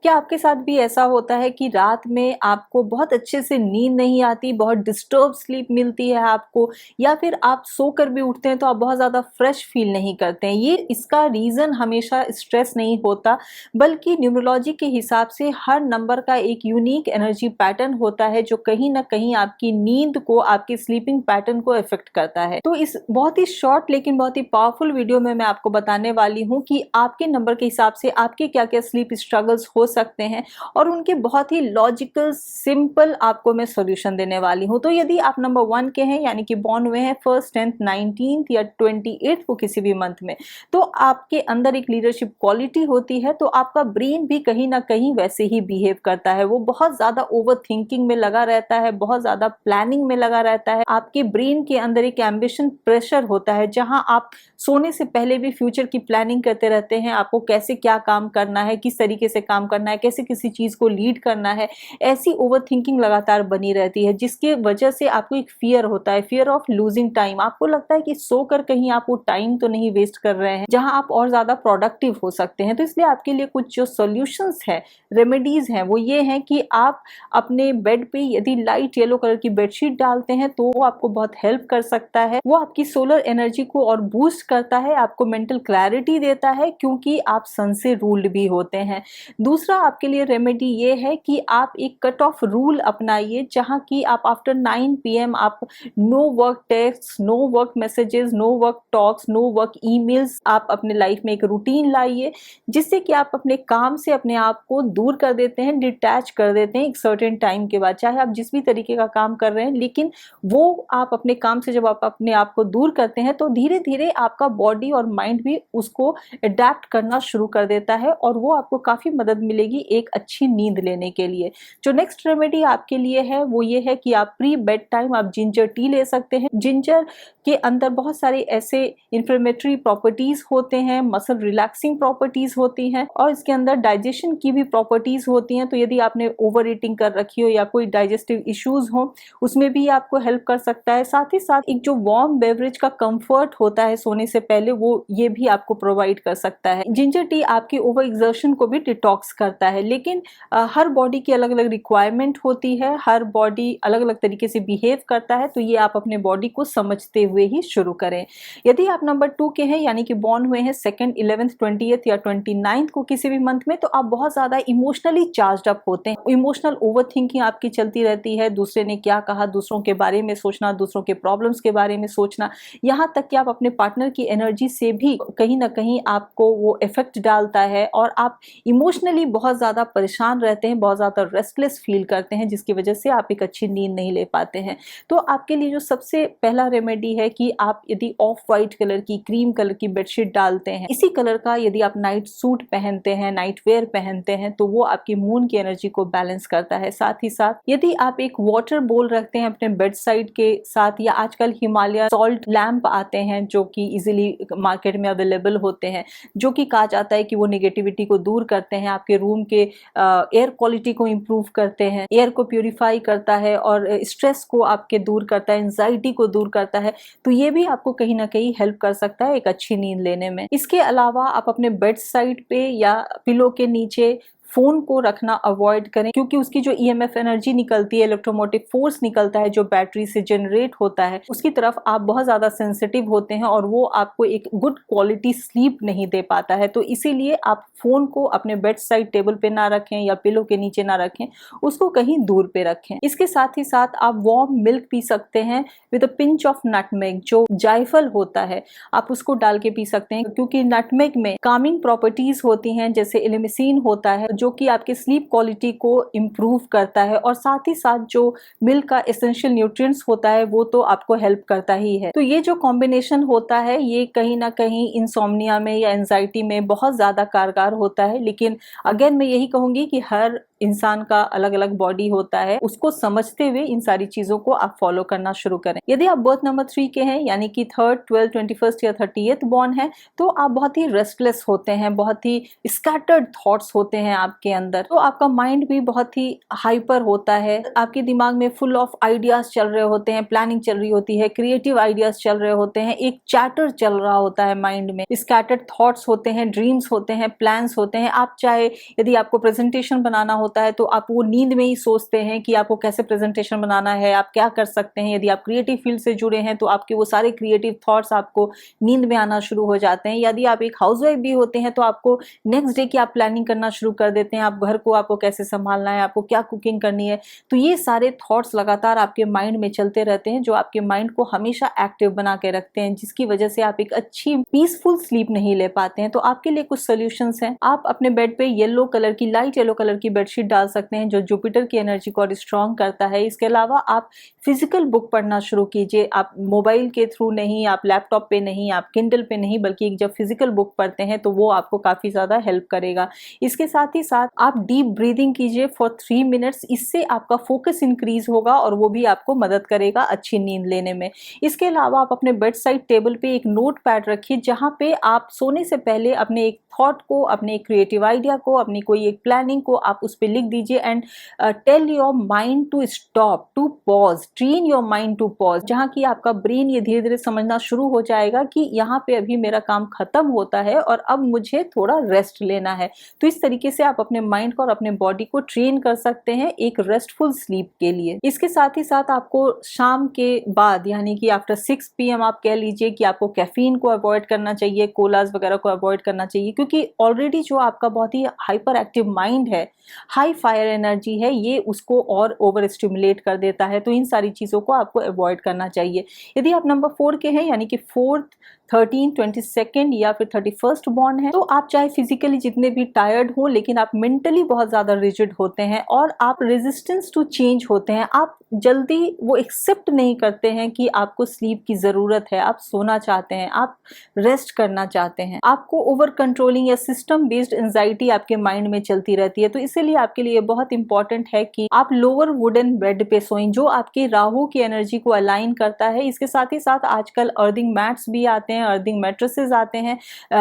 क्या आपके साथ भी ऐसा होता है कि रात में आपको बहुत अच्छे से नींद नहीं आती, बहुत डिस्टर्ब स्लीप मिलती है आपको, या फिर आप सोकर भी उठते हैं तो आप बहुत ज़्यादा फ्रेश फील नहीं करते हैं? ये इसका रीज़न हमेशा स्ट्रेस नहीं होता, बल्कि न्यूमरोलॉजी के हिसाब से हर नंबर का एक यूनिक एनर्जी पैटर्न होता है जो कहीं न कहीं आपकी नींद को, आपके स्लीपिंग पैटर्न को इफ़ेक्ट करता है। तो इस बहुत ही शॉर्ट लेकिन बहुत ही पावरफुल वीडियो में मैं आपको बताने वाली हूँ कि आपके नंबर के हिसाब से आपके क्या-क्या स्लीप स्ट्रगल्स हो सकते हैं, और उनके बहुत ही लॉजिकल सिंपल आपको मैं सॉल्यूशन देने वाली हूँ। तो यदि आप नंबर 1 के हैं, यानी कि बॉर्न हुए हैं 1st, 10th, 19th या 28th को किसी भी मंथ में, तो आपके अंदर एक लीडरशिप क्वालिटी होती है, तो आपका ब्रेन भी कहीं ना कहीं वैसे ही बिहेव करता है। वो बहुत ज्यादा ओवर थिंकिंग में लगा रहता है, बहुत ज्यादा प्लानिंग में लगा रहता है। आपके ब्रेन के अंदर एक एम्बिशन प्रेशर होता है, जहां आप सोने से पहले भी फ्यूचर की प्लानिंग करते रहते हैं। आपको कैसे क्या काम करना है, किस तरीके से काम करना है, कैसे किसी चीज को लीड करना है, ऐसी ओवर थिंकिंग लगातार बनी रहती है, जिसके वजह से आपको एक फियर होता है, फियर ऑफ लूजिंग टाइम। आपको लगता है कि सोकर कहीं आप वो टाइम तो नहीं वेस्ट कर रहे हैं जहां आप और ज्यादा प्रोडक्टिव हो सकते हैं। तो इसलिए आपके लिए कुछ जो सॉल्यूशंस है, रेमेडीज हैं, वो ये हैं कि आप अपने बेड पे यदि लाइट येलो कलर की बेडशीट डालते हैं तो वो आपको बहुत हेल्प कर सकता है। वो आपकी सोलर एनर्जी को और बूस्ट करता है, आपको मेंटल क्लैरिटी देता है, क्योंकि आप सन से रूल्ड भी होते हैं। दूसरा आपके लिए रेमेडी ये है कि आप एक कट ऑफ रूल अपनाइए, जहां की आप आफ्टर 9 PM आप no work text, no work messages, no work talks, no work emails, आप अपने लाइफ में एक रूटीन लाइए, जिससे कि आप अपने काम से अपने आप को दूर कर देते हैं, डिटैच कर देते हैं एक सर्टेन टाइम के बाद। चाहे आप जिस भी तरीके का काम कर रहे हैं, लेकिन वो आप अपने काम से जब आप अपने आप को दूर करते हैं तो धीरे धीरे आपका बॉडी और माइंड भी उसको अडेप्ट करना शुरू कर देता है, और वो आपको काफी मदद मिलेगी एक अच्छी नींद लेने के लिए। जो नेक्स्ट रेमेडी आपके लिए है वो ये है कि आप प्री बेड टाइम आप जिंजर टी ले सकते हैं। जिंजर के अंदर बहुत सारे ऐसे इंफ्लेमेटरी प्रॉपर्टीज होते हैं, मसल रिलैक्सिंग प्रॉपर्टीज होती हैं, और इसके अंदर डाइजेशन की भी प्रॉपर्टीज होती हैं। तो यदि आपने ओवर ईटिंग कर रखी हो या कोई डाइजेस्टिव इश्यूज हो, उसमें भी आपको हेल्प कर सकता है। साथ ही साथ एक जो वार्म बेवरेज का कंफर्ट होता है सोने से पहले, वो ये भी आपको प्रोवाइड कर सकता है। जिंजर टी आपकी ओवर एक्सर्शन को भी डिटॉक्स करता है, लेकिन हर बॉडी की अलग अलग रिक्वायरमेंट होती है, हर बॉडी अलग अलग तरीके से बिहेव करता है, तो ये आप अपने बॉडी को समझते हुए ही शुरू करें। यदि आप नंबर 2 के हैं, यानी कि बॉर्न हुए हैं 2nd, 11th, 20th या 29th को किसी भी मंथ में, तो आप बहुत ज्यादा इमोशनली चार्ज अप होते हैं। इमोशनल ओवर थिंकिंग आपकी चलती रहती है, दूसरे ने क्या कहा, दूसरों के बारे में सोचना, दूसरों के प्रॉब्लम्स के बारे में सोचना, यहाँ तक कि आप अपने पार्टनर की एनर्जी से भी कहीं ना कहीं आपको वो इफेक्ट डालता है, और आप इमोशनली बहुत ज्यादा परेशान रहते हैं, बहुत ज्यादा रेस्टलेस फील करते हैं, जिसकी वजह से आप एक अच्छी नींद नहीं ले पाते हैं। तो आपके लिए जो सबसे पहला रेमेडी है कि आप यदि ऑफ वाइट कलर की, क्रीम कलर की बेडशीट डालते हैं, इसी कलर का यदि आप नाइट सूट पहनते हैं, नाइट वेयर पहनते हैं, तो वो आपकी मून की एनर्जी को बैलेंस करता है। साथ ही साथ यदि आप एक वाटर बोल रखते हैं अपने बेड साइड के साथ, या आजकल हिमालय सॉल्ट लैंप आते हैं जो कि इजीली मार्केट में अवेलेबल होते हैं, जो कि कहा जाता है कि वो नेगेटिविटी को दूर करते हैं, आपके रूम के एयर क्वालिटी को इम्प्रूव करते हैं, एयर को प्यूरिफाई करता है, और स्ट्रेस को आपके दूर करता है, एंजाइटी को दूर करता है। तो ये भी आपको कहीं ना कहीं हेल्प कर सकता है एक अच्छी नींद लेने में। इसके अलावा आप अपने बेड साइड पे या पिलो के नीचे फोन को रखना अवॉइड करें, क्योंकि उसकी जो ईएमएफ एनर्जी निकलती है, इलेक्ट्रोमोटिव फोर्स निकलता है जो बैटरी से जनरेट होता है, उसकी तरफ आप बहुत ज्यादा सेंसिटिव होते हैं, और वो आपको एक गुड क्वालिटी स्लीप नहीं दे पाता है। तो इसीलिए आप फोन को अपने बेड साइड टेबल पे ना रखें या पिलो के नीचे ना रखें, उसको कहीं दूर पे रखें। इसके साथ ही साथ आप वार्म मिल्क पी सकते हैं with a pinch of nutmeg, जो जायफल होता है आप उसको डाल के पी सकते हैं, क्योंकि नटमेग में कामिंग प्रॉपर्टीज होती हैं, जैसे एलिमिसिन होता है जो कि आपके स्लीप क्वालिटी को इम्प्रूव करता है, और साथ ही साथ जो मिल्क का एसेंशियल न्यूट्रिएंट्स होता है वो तो आपको हेल्प करता ही है। तो ये जो कॉम्बिनेशन होता है ये कहीं ना कहीं इंसोम्निया में या एंजाइटी में बहुत ज्यादा कारगर होता है। लेकिन अगेन मैं यही कहूंगी कि हर इंसान का अलग अलग बॉडी होता है, उसको समझते हुए इन सारी चीजों को आप फॉलो करना शुरू करें। यदि आप बर्थ नंबर 3 के हैं, यानी कि 3rd, 12th, 21st या 30th बॉर्न है, तो आप बहुत ही रेस्टलेस होते हैं, बहुत ही स्कैटर्ड थॉट्स होते हैं आपके अंदर। तो आपका माइंड भी बहुत ही हाइपर होता है, आपके दिमाग में फुल ऑफ आइडियाज चल रहे होते हैं, प्लानिंग चल रही होती है, क्रिएटिव आइडियाज चल रहे होते हैं, एक चैटर चल रहा होता है माइंड में, स्कैटर्ड थॉट्स होते हैं, ड्रीम्स होते हैं, प्लान्स होते हैं। आप चाहे यदि आपको प्रेजेंटेशन बनाना होता है तो आप वो नींद में ही सोचते हैं कि आपको कैसे प्रेजेंटेशन बनाना है, आप क्या कर सकते हैं। यदि आप क्रिएटिव फील्ड से जुड़े हैं तो आपके वो सारे क्रिएटिव थॉट्स आपको नींद में आना शुरू हो जाते हैं। यदि आप एक हाउसवाइफ भी होते हैं तो आपको नेक्स्ट डे की आप प्लानिंग करना शुरू कर देते हैं, आप घर को आपको कैसे संभालना है, आपको क्या कुकिंग करनी है। तो ये सारे थॉट्स लगातार आपके माइंड में चलते रहते हैं, जो आपके माइंड को हमेशा एक्टिव बना के रखते हैं, जिसकी वजह से आप एक अच्छी पीसफुल स्लीप नहीं ले पाते हैं। तो आपके लिए कुछ सोल्यूशंस हैं। आप अपने बेड पे येलो कलर की, लाइट येलो कलर की बेडशीट डाल सकते हैं, जो जुपिटर की एनर्जी को और स्ट्रॉन्ग करता है। इसके अलावा आप फिजिकल बुक पढ़ना शुरू कीजिए। आप मोबाइल के थ्रू नहीं, आप लैपटॉप पे नहीं, आप किंडल पे नहीं, बल्कि जब फिजिकल बुक पढ़ते हैं तो वो आपको काफी ज्यादा हेल्प करेगा। इसके साथ ही साथ आप डीप ब्रीदिंग कीजिए फॉर 3 मिनट्स। इससे आपका फोकस इंक्रीज होगा और वो भी आपको मदद करेगा अच्छी नींद लेने में। इसके अलावा आप अपने बेड साइड टेबल पे एक नोट पैड रखिए, जहां पे आप सोने से पहले अपने एक थॉट को, अपने एक क्रिएटिव आइडिया को, अपनी कोई एक प्लानिंग को आप उस पे लिख दीजिए and tell your mind to stop, to pause, train your mind to pause, जहां की आपका ब्रेन ये धीरे धीरे समझना शुरू हो जाएगा कि यहाँ पे अभी मेरा काम खत्म होता है और अब मुझे थोड़ा रेस्ट लेना है। तो इस तरीके से आप अपने माइंड को और अपने बॉडी को ट्रेन कर सकते हैं एक रेस्टफुल स्लीप के लिए। इसके साथ ही साथ आपको शाम के बाद, यानी कि आफ्टर 6 PM आप कह लीजिए कि आपको कैफीन को अवॉइड करना चाहिए, कोलाज वगैरह को अवॉइड करना चाहिए, क्योंकि ऑलरेडी जो आपका बहुत ही हाइपर एक्टिव माइंड है, हाई फायर एनर्जी है, ये उसको और ओवर स्टिमुलेट कर देता है। तो इन सारी चीजों को आपको अवॉइड करना चाहिए। यदि आप नंबर 4 के हैं, यानी कि 4th, 13, 22nd या फिर 31st बॉर्न है, तो आप चाहे फिजिकली जितने भी टायर्ड हो, लेकिन आप मेंटली बहुत ज्यादा रिजिड होते हैं और आप रेजिस्टेंस टू चेंज होते हैं। आप जल्दी वो एक्सेप्ट नहीं करते हैं कि आपको स्लीप की जरूरत है, आप सोना चाहते हैं, आप रेस्ट करना चाहते हैं। आपको ओवर कंट्रोलिंग या सिस्टम बेस्ड एंजाइटी आपके माइंड में चलती रहती है। तो इसीलिए आपके लिए बहुत इंपॉर्टेंट है कि आप लोअर वुडन बेड पे सोएं, जो आपके राहु की एनर्जी को अलाइन करता है। इसके साथ ही साथ आजकल अर्थिंग मैट्स भी आते हैं, अर्थिंग मैट्रेसेस आते हैं।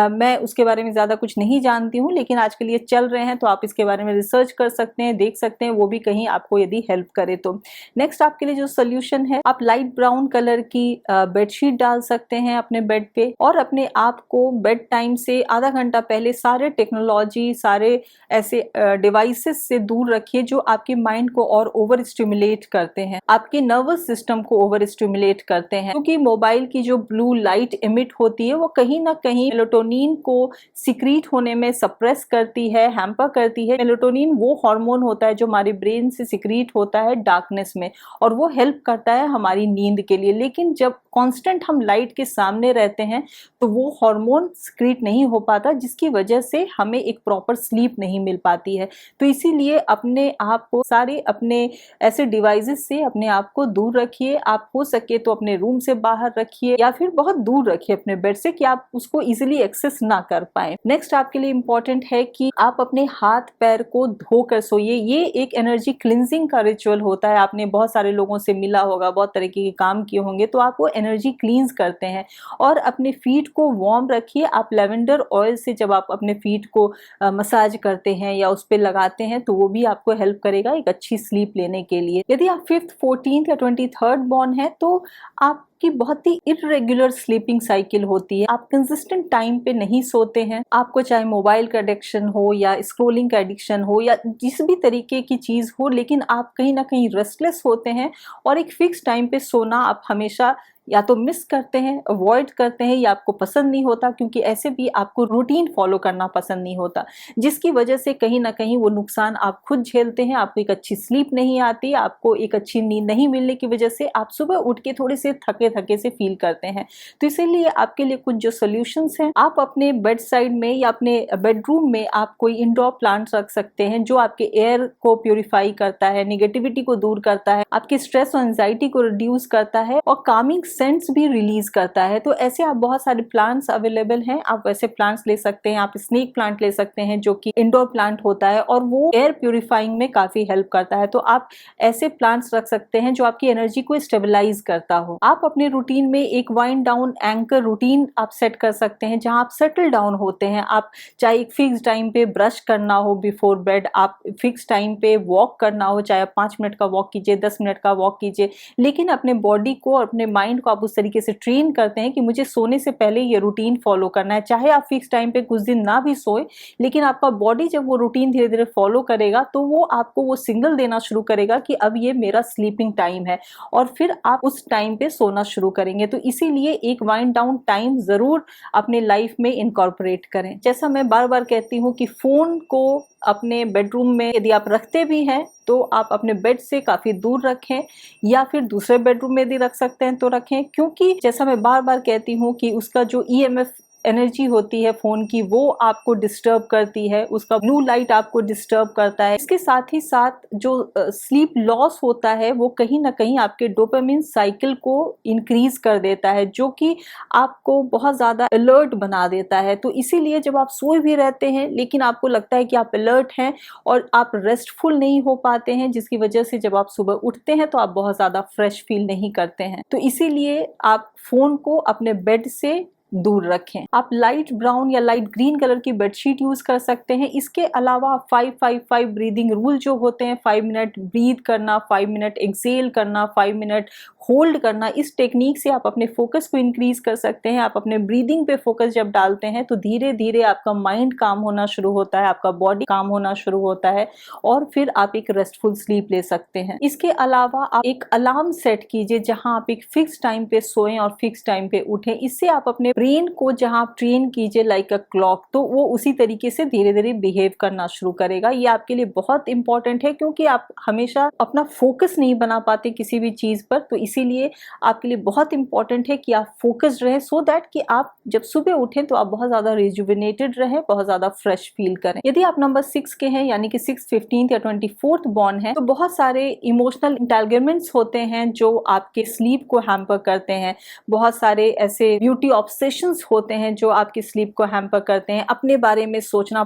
मैं उसके बारे में ज्यादा कुछ नहीं जानती हूँ, लेकिन आज के लिए चल रहे हैं, तो आप इसके बारे में रिसर्च कर सकते हैं, देख सकते हैं, वो भी कहीं आपको यदि हेल्प करे तो। नेक्स्ट आपके लिए जो सोल्यूशन है, आप लाइट ब्राउन कलर की बेडशीट डाल सकते हैं अपने बेड पे और अपने आप को बेड टाइम से आधा घंटा पहले सारे टेक्नोलॉजी, सारे ऐसे डिवाइसेस से दूर रखिए जो आपके माइंड को और ओवर स्टिमुलेट करते हैं, आपके नर्वस सिस्टम को ओवर स्टिमुलेट करते हैं। क्योंकि मोबाइल की जो ब्लू लाइट इमिट होती है, वो कहीं ना कहीं मेलाटोनिन को सिक्रीट होने में सप्रेस करती है, हैम्पर करती है। मेलाटोनिन वो हार्मोन होता है जो हमारे ब्रेन से सिक्रीट होता है डार्कनेस में, और वो हेल्प करता है हमारी नींद के लिए। लेकिन जब कांस्टेंट हम लाइट के सामने रहते हैं तो वो हार्मोन सिक्रीट नहीं हो पाता, जिसकी वजह से हमें एक प्रॉपर स्लीप नहीं मिल पाती है। तो इसीलिए अपने आप को सारे अपने ऐसे डिवाइसेस से अपने आप को दूर रखिए। आप हो सके तो अपने रूम से बाहर रखिए या फिर बहुत दूर रखिए अपने बेड से, कि आप उसको इजीली एक्सेस ना कर पाए। नेक्स्ट आपके लिए इंपॉर्टेंट है कि आप अपने हाथ पैर को धोकर सोइए। ये एक एनर्जी क्लिनजिंग का रिचुअल होता है। आपने बहुत सारे लोगों से मिला होगा, बहुत तरीके के काम किए होंगे, तो आप वो एनर्जी क्लींस करते हैं। और अपने फीट को वार्म रखिए। आप लेवेंडर ऑयल से जब आप अपने फीट को मसाज करते हैं या उस पर लगाते हैं, तो वो भी आपको हेल्प करेगा एक अच्छी स्लीप लेने के लिए। यदि आप 5th, 14th या 23rd बॉर्न है, तो आप की बहुत ही इरेगुलर स्लीपिंग साइकिल होती है। आप कंसिस्टेंट टाइम पे नहीं सोते हैं। आपको चाहे मोबाइल का एडिक्शन हो या स्क्रोलिंग का एडिक्शन हो या जिस भी तरीके की चीज हो, लेकिन आप कहीं ना कहीं रेस्टलेस होते हैं और एक फिक्स टाइम पे सोना आप हमेशा या तो मिस करते हैं, अवॉइड करते हैं, या आपको पसंद नहीं होता, क्योंकि ऐसे भी आपको रूटीन फॉलो करना पसंद नहीं होता, जिसकी वजह से कहीं ना कहीं वो नुकसान आप खुद झेलते हैं। आपको एक अच्छी स्लीप नहीं आती, आपको एक अच्छी नींद नहीं मिलने की वजह से आप सुबह उठ के थोड़े से थके थके से फील करते हैं। तो इसीलिए आपके लिए कुछ जो सोल्यूशंस हैं, आप अपने बेड साइड में या अपने बेडरूम में आप कोई इंडोर प्लांट्स रख सकते हैं जो आपके एयर को प्यूरिफाई करता है, निगेटिविटी को दूर करता है, आपके स्ट्रेस और एंजाइटी को रिड्यूस करता है और कामिंग सेंट्स भी रिलीज करता है। तो ऐसे आप बहुत सारे प्लांट्स अवेलेबल हैं, आप वैसे प्लांट्स ले सकते हैं। आप स्नेक प्लांट ले सकते हैं जो कि इंडोर प्लांट होता है और वो एयर प्यूरिफाइंग में काफी हेल्प करता है। तो आप ऐसे प्लांट्स रख सकते हैं जो आपकी एनर्जी को स्टेबलाइज करता हो। आप अपने रूटीन में एक वाइंड डाउन एंकर रूटीन आप सेट कर सकते हैं जहां आप सेटल डाउन होते हैं। आप चाहे एक फिक्स टाइम पे ब्रश करना हो बिफोर बेड, आप फिक्स टाइम पे वॉक करना हो, चाहे आप 5 मिनट का वॉक कीजिए, 10 मिनट का वॉक कीजिए, लेकिन अपने बॉडी को और अपने माइंड को आप उस तरीके से ट्रेन करते हैं कि मुझे सोने से पहले ये रूटीन फॉलो करना है। चाहे आप फिक्स टाइम पे कुछ दिन ना भी सोए, लेकिन आपका बॉडी जब वो रूटीन धीरे धीरे फॉलो करेगा तो वो आपको वो सिग्नल देना शुरू करेगा कि अब ये मेरा स्लीपिंग टाइम है, और फिर आप उस टाइम पे सोना शुरू करेंगे। तो इसीलिए एक वाइंड डाउन टाइम जरूर अपने लाइफ में इनकॉर्पोरेट करें। जैसा मैं बार बार कहती हूँ कि फोन को अपने बेडरूम में यदि आप रखते भी हैं तो आप अपने बेड से काफी दूर रखें, या फिर दूसरे बेडरूम में यदि रख सकते हैं तो रखें, क्योंकि जैसा मैं बार बार कहती हूँ कि उसका जो ईएमएफ एनर्जी होती है फोन की वो आपको डिस्टर्ब करती है, उसका ब्लू लाइट आपको डिस्टर्ब करता है। इसके साथ ही साथ जो स्लीप लॉस होता है वो कहीं ना कहीं आपके डोपामिन साइकिल को इंक्रीज कर देता है, जो कि आपको बहुत ज्यादा अलर्ट बना देता है। तो इसीलिए जब आप सोए भी रहते हैं लेकिन आपको लगता है कि आप अलर्ट हैं और आप रेस्टफुल नहीं हो पाते हैं, जिसकी वजह से जब आप सुबह उठते हैं तो आप बहुत ज्यादा फ्रेश फील नहीं करते हैं। तो इसीलिए आप फोन को अपने बेड से दूर रखें। आप लाइट ब्राउन या लाइट ग्रीन कलर की बेडशीट यूज कर सकते हैं। इसके अलावा 5-5-5 ब्रीदिंग रूल जो होते हैं, 5 मिनट ब्रीथ करना, 5 मिनट एक्सेल करना, 5 मिनट होल्ड करना, इस टेक्निक से आप अपने फोकस को इंक्रीज कर सकते हैं। आप अपने ब्रीदिंग पे फोकस जब डालते हैं तो धीरे धीरे आपका माइंड काम होना शुरू होता है, आपका बॉडी काम होना शुरू होता है, और फिर आप एक रेस्टफुल स्लीप ले सकते हैं। इसके अलावा आप एक अलार्म सेट कीजिए जहां आप एक फिक्स टाइम पे सोएं और फिक्स टाइम पे उठें। इससे आप अपने ब्रेन को जहां आप ट्रेन कीजिए लाइक अ क्लॉक, तो वो उसी तरीके से धीरे धीरे बिहेव करना शुरू करेगा। ये आपके लिए बहुत इंपॉर्टेंट है क्योंकि आप हमेशा अपना फोकस नहीं बना पाते किसी भी चीज पर। तो इसीलिए आपके लिए बहुत इंपॉर्टेंट है कि आप फोकस्ड रहें, सो दैट कि आप जब सुबह उठें तो आप बहुत ज्यादा रिजुविनेटेड रहें, बहुत ज्यादा फ्रेश फील करें। यदि आप नंबर 6 के हैं, यानी कि 6, 15 या 24th बॉर्न है, तो बहुत सारे इमोशनल इंटेलमेंट्स होते हैं जो आपके स्लीप को हैम्पर करते हैं। बहुत सारे ऐसे ब्यूटी ऑब्सेशंस होते हैं जो आपकी स्लीप को हैम्पर करते हैं। अपने बारे में सोचना,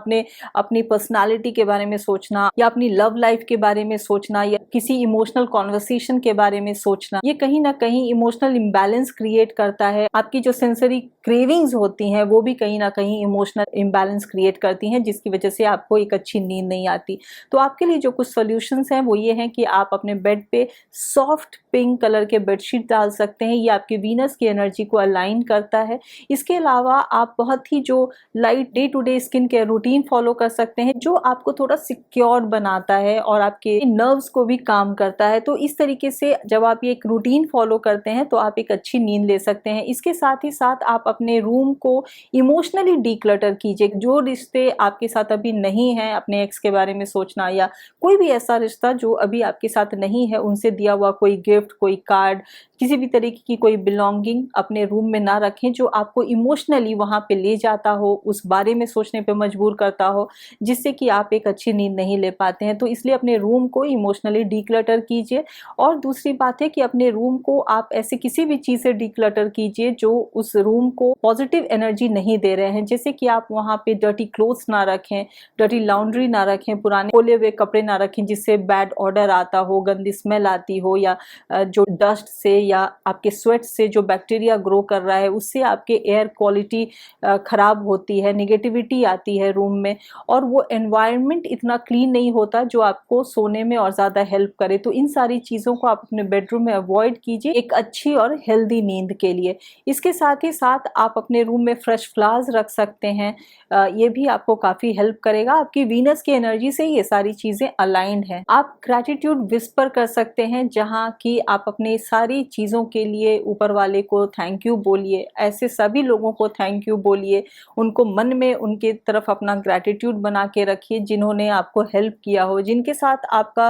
अपनी पर्सनालिटी के बारे में सोचना, या अपनी लव लाइफ के बारे में सोचना, या किसी इमोशनल कॉन्वर्सेशन के बारे में सोचना, ये कहीं ना कहीं इमोशनल इम्बैलेंस क्रिएट करता है। आपकी जो सेंसरी क्रेविंग्स होती हैं वो भी कहीं ना कहीं इमोशनल इम्बैलेंस क्रिएट करती हैं, जिसकी वजह से आपको एक अच्छी नींद नहीं आती। तो आपके लिए जो कुछ सॉल्यूशंस हैं वो ये हैं कि आप अपने बेड पे सॉफ्ट पिंक कलर के बेडशीट डाल सकते हैं, ये आपकी वीनस की एनर्जी को अलाइन करता है। इसके अलावा आप बहुत ही जो light day to day skin care routine follow कर सकते हैं जो आपको थोड़ा सिक्योर बनाता है और आपके नर्व्स को भी काम करता है। तो इस तरीके से जब आप ये एक रूटीन फॉलो करते हैं तो आप एक अच्छी नींद ले सकते हैं। इसके साथ ही साथ आप अपने रूम को इमोशनली डीक्लटर कीजिए। जो रिश्ते आपके साथ अभी नहीं हैं, अपने एक्स के बारे में सोचना, या कोई भी ऐसा रिश्ता जो अभी आपके साथ नहीं है, उनसे दिया हुआ कोई गिफ्ट, कोई कार्ड, किसी भी तरीके की कोई बिलोंगिंग अपने रूम में ना रखें जो आपको इमोशनली वहां पे ले जाता हो, उस बारे में सोचने पे मजबूर करता हो, जिससे कि आप एक अच्छी नींद नहीं ले पाते हैं। तो इसलिए अपने रूम को इमोशनली डीक्लटर कीजिए। और दूसरी बात है कि अपने रूम को आप ऐसे किसी भी चीज से डीक्लटर कीजिए जो उस रूम को पॉजिटिव एनर्जी नहीं दे रहे हैं। जैसे कि आप वहां पे डर्टी क्लोथ्स ना रखें, डर्टी लॉन्ड्री ना रखें, पुराने खोले हुए कपड़े ना रखें जिससे बैड ऑर्डर आता हो, गंदी स्मेल आती हो, या जो डस्ट से या आपके स्वेट से जो बैक्टीरिया ग्रो कर रहा है उससे आपके एयर क्वालिटी खराब होती है, निगेटिविटी आती है रूम में, और वो एनवायरनमेंट इतना क्लीन नहीं होता जो आपको सोने में और ज्यादा हेल्प करे। तो इन सारी चीजों को आप अपने बेडरूम में अवॉइड कीजिए एक अच्छी और हेल्दी नींद के लिए। इसके साथ ही साथ आप अपने रूम में फ्रेश फ्लावर्स रख सकते हैं, ये भी आपको काफी हेल्प करेगा। आपकी वीनस की एनर्जी से ये सारी चीजें अलाइंड हैं। आप ग्रैटिट्यूड विस्पर कर सकते हैं जहां कि आप अपनी सारी चीजों के लिए ऊपर वाले को थैंक यू बोलिए। ऐसे सभी लोगों को थैंक यू बोलिए, उनको मन में उनके तरफ अपना ग्रैटिट्यूड बना के रखिए जिन्होंने आपको हेल्प किया हो, जिनके साथ आपका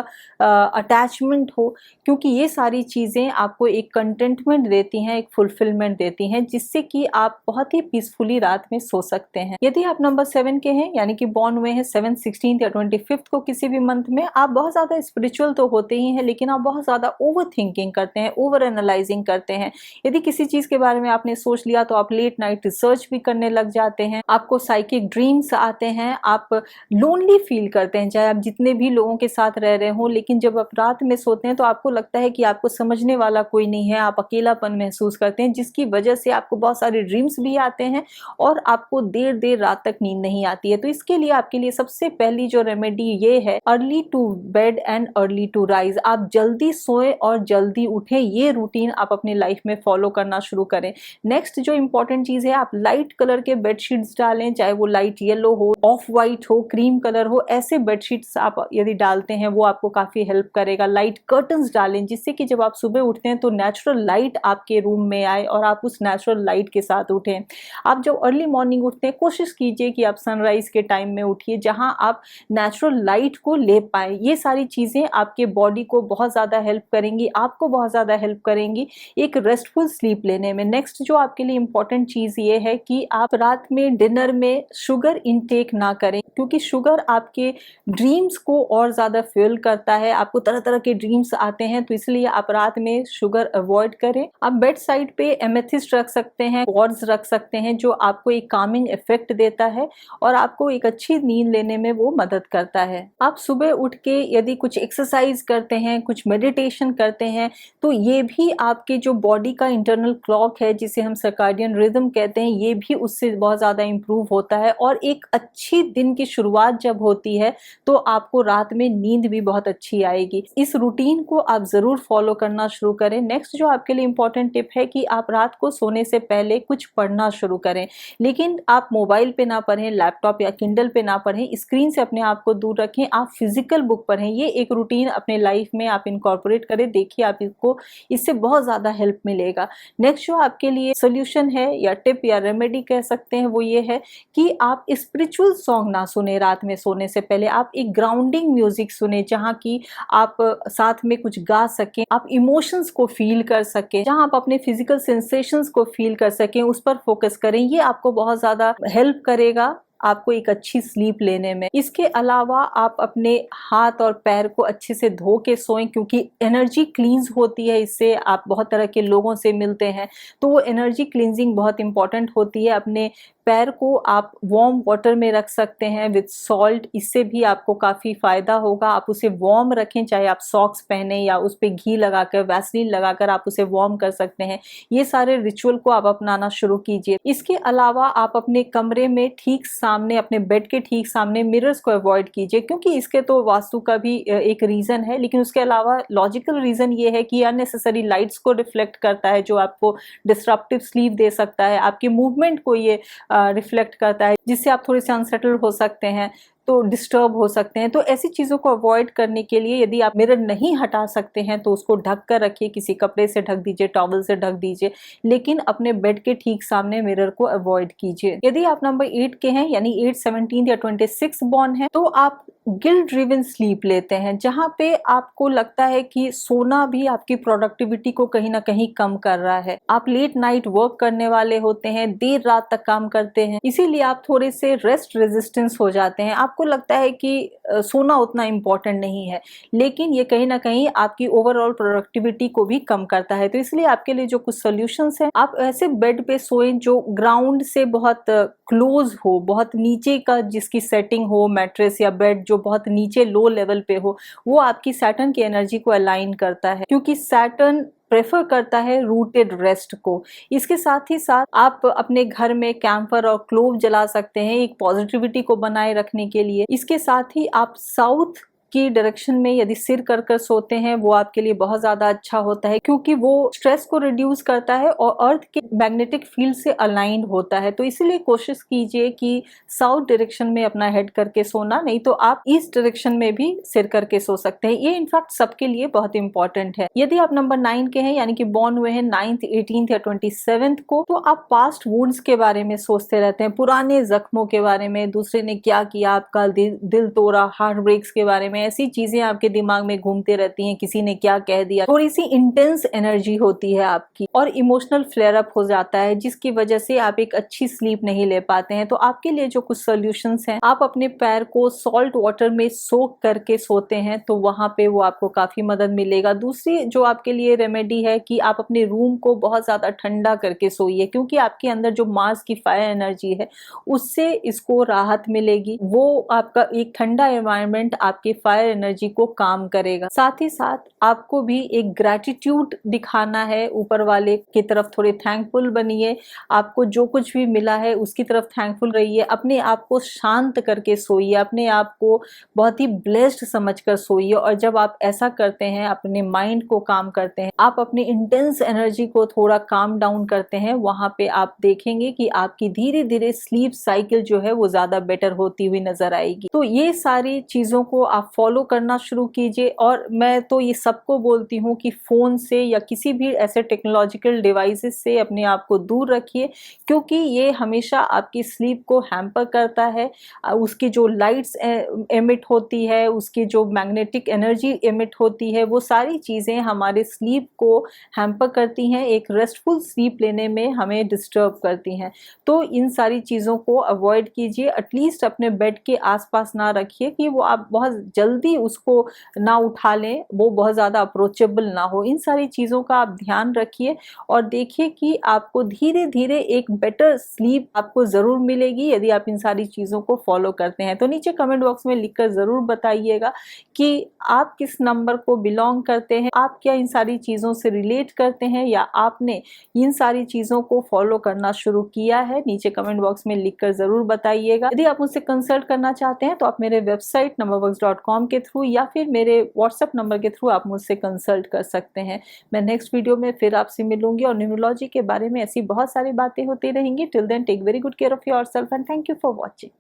अटैचमेंट हो, क्योंकि ये सारी चीजें आपको एक कंटेंटमेंट देती हैं, एक फुलफिलमेंट देती हैं, जिससे कि आप बहुत ही पीसफुली रात में सो सकते हैं। यदि आप नंबर 7 के हैं, यानी कि बॉर्न हुए हैं 7, 16 या 25 को किसी भी मंथ में, आप बहुत ज्यादा स्पिरिचुअल तो होते ही हैं लेकिन आप बहुत ज्यादा ओवर थिंकिंग करते हैं, ओवर एनालाइजिंग करते हैं। यदि किसी चीज के बारे में आपने सोच लिया तो आप लेट नाइट रिसर्च भी करने लग जाते हैं, आपको साइकिक ड्रीम्स आते हैं, आप लोनली फील करते हैं चाहे आप जितने भी लोगों के साथ रह रहे हो, लेकिन जब आप रात में सोते हैं तो आपको लगता है कि आपको समझने वाला कोई नहीं है, आप अकेलापन महसूस करते हैं, जिसकी वजह से आपको बहुत सारे ड्रीम्स भी आते हैं और आपको देर देर रात तक नींद नहीं आती है। तो इसके लिए आपके लिए सबसे पहली जो रेमेडी ये है, early to bed and early to rise. आप जल्दी सोएं और जल्दी उठें, ये रूटीन आप अपनी लाइफ में फॉलो करना शुरू करें। नेक्स्ट जो इंपॉर्टेंट चीज है, आप लाइट कलर के बेडशीट्स डालें, चाहे वो लाइट येलो हो, ऑफ वाइट हो, क्रीम कलर हो, ऐसे बेडशीट्स आप यदि डालते हैं वो आपको काफी हेल्प करेगा। लाइट कर्टन्स डालें जिससे कि जब आप सुबह उठते हैं तो नेचुरल लाइट आपके रूम में आए और आप उस नेचुरल लाइट के साथ उठें। आप जब अर्ली मॉर्निंग उठते हैं कोशिश कीजिए कि आप सनराइज के टाइम में उठिए जहां आप नेचुरल लाइट को ले पाए। ये सारी चीजें आपके बॉडी को बहुत ज्यादा हेल्प करेंगी, आपको बहुत ज्यादा हेल्प करेंगी एक रेस्टफुल स्लीप लेने में। नेक्स्ट जो आपके लिए इंपॉर्टेंट चीज ये है कि आप रात में डिनर में शुगर इनटेक ना करें, क्योंकि शुगर आपके ड्रीम्स को और ज्यादा फ्यूल करता है, आपको तरह तरह के ड्रीम्स आते हैं, तो इसलिए आप रात में शुगर अवॉइड करें। आप बेड साइड पे एमेथिस्ट रख सकते हैं, क्वार्ट्ज रख सकते हैं जो आपको एक कामिंग इफेक्ट देता है और आपको एक अच्छी नींद लेने में वो मदद करता है। आप सुबह उठ के यदि कुछ एक्सरसाइज करते हैं, कुछ मेडिटेशन करते हैं, तो ये भी आपके जो बॉडी का इंटरनल क्लॉक है जिसे हम सर्काडियन रिदम कहते हैं, ये भी उससे बहुत ज्यादा इंप्रूव होता है और एक अच्छी दिन की शुरुआत जब होती है तो आपको रात में नींद भी बहुत अच्छी आएगी। इस रूटीन को आप जरूर फॉलो करना शुरू करें। नेक्स्ट जो आपके लिए इंपॉर्टेंट टिप है कि आप रात को सोने से पहले कुछ पढ़ना शुरू करें, लेकिन आप मोबाइल पे ना पढ़ें, लैपटॉप या किंडल पे ना पढ़ें, स्क्रीन से अपने आप को दूर रखें, आप फिजिकल बुक पढ़ें। ये एक रूटीन अपने लाइफ में आप इनकॉर्पोरेट करें, देखिए आप इसको इससे बहुत ज्यादा हेल्प मिलेगा। नेक्स्ट जो आपके लिए सोल्यूशन है या टिप या रेमेडी कह सकते हैं वो ये है कि आप स्पिरिचुअल सॉन्ग ना सुने रात में सोने से पहले, आप एक ग्राउंडिंग म्यूजिक सुने जहाँ की आप साथ में कुछ गा सकें, आप इमोशंस को फील कर सकें, जहाँ आप अपने फिजिकल सेंसेशंस को फील कर सकें, उस पर फोकस करें। ये आपको बहुत ज्यादा हेल्प करेगा आपको एक अच्छी स्लीप लेने में। इसके अलावा आप अपने हाथ और पैर को अच्छे से धो के सोएं, क्योंकि एनर्जी क्लींस होती है इससे। आप बहुत तरह के लोगों से मिलते हैं तो वो एनर्जी क्लींजिंग बहुत इंपॉर्टेंट होती है। अपने पैर को आप वार्म वाटर में रख सकते हैं विद सॉल्ट, इससे भी आपको काफ़ी फ़ायदा होगा। आप उसे वार्म रखें, चाहे आप सॉक्स पहने या उस पर घी लगाकर, वैसलीन लगाकर आप उसे वार्म कर सकते हैं। ये सारे रिचुअल को आप अपनाना शुरू कीजिए। इसके अलावा आप अपने कमरे में ठीक सामने, अपने बेड के ठीक सामने मिरर्स को अवॉइड कीजिए, क्योंकि इसके तो वास्तु का भी एक रीज़न है, लेकिन उसके अलावा लॉजिकल रीज़न ये है कि अननेसेसरी लाइट्स को रिफ्लेक्ट करता है जो आपको डिस्ट्रप्टिव स्लीप दे सकता है। आपके मूवमेंट को ये रिफ्लेक्ट करता है जिससे आप थोड़े से अनसेटल हो सकते हैं, तो डिस्टर्ब हो सकते हैं। तो ऐसी चीज़ों को अवॉइड करने के लिए यदि आप मिरर नहीं हटा सकते हैं तो उसको ढक कर रखिए, किसी कपड़े से ढक दीजिए, टॉवल से ढक दीजिए, लेकिन अपने बेड के ठीक सामने मिरर को अवॉइड कीजिए। यदि आप नंबर 8 के हैं, यानी 8, 17 या 26 बॉर्न है, तो आप गिल्ट ड्रिवन स्लीप लेते हैं, जहां पे आपको लगता है कि सोना भी आपकी प्रोडक्टिविटी को कहीं ना कहीं कम कर रहा है। आप लेट नाइट वर्क करने वाले होते हैं, देर रात तक काम करते हैं, इसीलिए आप थोड़े से रेस्ट रेजिस्टेंस हो जाते हैं। आपको लगता है कि सोना उतना इम्पोर्टेंट नहीं है, लेकिन ये कहीं ना कहीं आपकी ओवरऑल प्रोडक्टिविटी को भी कम करता है। तो इसलिए आपके लिए जो कुछ सोल्यूशंस हैं, आप ऐसे बेड पे सोएं जो ग्राउंड से बहुत क्लोज हो, बहुत नीचे का जिसकी सेटिंग हो, मैट्रेस या बेड जो बहुत नीचे लो लेवल पे हो, वो आपकी सैटर्न की एनर्जी को अलाइन करता है, क्योंकि सैटर्न प्रेफर करता है रूटेड रेस्ट को। इसके साथ ही साथ आप अपने घर में कैंपर और क्लोव जला सकते हैं एक पॉजिटिविटी को बनाए रखने के लिए। इसके साथ ही आप साउथ की डायरेक्शन में यदि सिर कर कर सोते हैं, वो आपके लिए बहुत ज्यादा अच्छा होता है, क्योंकि वो स्ट्रेस को रिड्यूस करता है और अर्थ के मैग्नेटिक फील्ड से अलाइंड होता है। तो इसलिए कोशिश कीजिए कि साउथ डायरेक्शन में अपना हेड करके सोना, नहीं तो आप ईस्ट डायरेक्शन में भी सिर करके सो सकते हैं। ये इनफैक्ट सबके लिए बहुत इंपॉर्टेंट है। यदि आप नंबर 9 के हैं, यानी कि बॉर्न हुए हैं 9th, 18th या 27th को, तो आप पास्ट वुंड्स के बारे में सोचते रहते हैं, पुराने जख्मों के बारे में, दूसरे ने क्या किया, आपका दिल तोड़ा, हार्ट ब्रेक्स के बारे में में ऐसी चीजें आपके दिमाग में घूमते रहती हैं, किसी ने क्या कह दिया, थोड़ी सी इंटेंस एनर्जी होती है आपकी और इमोशनल फ्लेयर अप हो जाता है, जिसकी वजह से आप एक अच्छी स्लीप नहीं ले पाते हैं। तो आपके लिए जो कुछ सॉल्यूशंस हैं, आप अपने पैर को सॉल्ट वाटर में सोक करके सोते हैं तो वहां पे वो आपको काफी मदद मिलेगा। दूसरी जो आपके लिए रेमेडी है कि आप अपने रूम को बहुत ज्यादा ठंडा करके सोइए, क्योंकि आपके अंदर जो मार्स की फायर एनर्जी है उससे इसको राहत मिलेगी। वो आपका एक ठंडा एनवायरनमेंट आपके फायर एनर्जी को काम करेगा। साथ ही साथ आपको भी एक ग्रैटिट्यूड दिखाना है ऊपर वाले की तरफ, थोड़े थैंकफुल बनिए। आपको जो कुछ भी मिला है उसकी तरफ थैंकफुल रहिए। अपने आप को शांत करके सोइए, अपने आप को बहुत ही ब्लेस्ड समझकर सोइए। और जब आप ऐसा करते हैं, अपने माइंड को काम करते हैं, आप अपनी इंटेंस एनर्जी को थोड़ा काम डाउन करते हैं, वहां पे आप देखेंगे कि आपकी धीरे धीरे स्लीप साइकिल जो है वो ज्यादा बेटर होती हुई नजर आएगी। तो ये सारी चीजों को आप फॉलो करना शुरू कीजिए। और मैं तो ये सबको बोलती हूँ कि फोन से या किसी भी ऐसे टेक्नोलॉजिकल डिवाइसेस से अपने आप को दूर रखिए, क्योंकि ये हमेशा आपकी स्लीप को हैम्पर करता है। उसकी जो लाइट्स एमिट होती है, उसकी जो मैग्नेटिक एनर्जी एमिट होती है, वो सारी चीज़ें हमारे स्लीप को हैम्पर करती हैं, एक रेस्टफुल स्लीप लेने में हमें डिस्टर्ब करती हैं। तो इन सारी चीज़ों को अवॉइड कीजिए। एटलीस्ट अपने बेड के आसपास ना रखिए कि वो आप बहुत जल्दी उसको ना उठा लें, वो बहुत ज़्यादा अप्रोचेबल ना हो। इन सारी चीज़ों का आप ध्यान रखिए और देखिए कि आपको धीरे धीरे एक बेटर स्लीप आपको ज़रूर मिलेगी यदि आप इन सारी चीज़ों को फॉलो करते हैं। तो नीचे कमेंट बॉक्स में लिखकर ज़रूर बताइएगा कि आप किस नंबर को बिलोंग करते हैं, आप क्या इन सारी चीज़ों से रिलेट करते हैं या आपने इन सारी चीज़ों को फॉलो करना शुरू किया है। नीचे कमेंट बॉक्स में लिखकर ज़रूर बताइएगा। यदि आप मुझसे कंसल्ट करना चाहते हैं तो आप मेरे वेबसाइट numberworks.com के थ्रू या फिर मेरे व्हाट्सएप नंबर के थ्रू आप मुझसे कंसल्ट कर सकते हैं। मैं नेक्स्ट वीडियो में फिर आपसे मिलूंगी और न्यूमरोलॉजी के बारे में ऐसी बहुत सारी बातें होती रहेंगी। Till then take very good care of yourself and thank you for watching.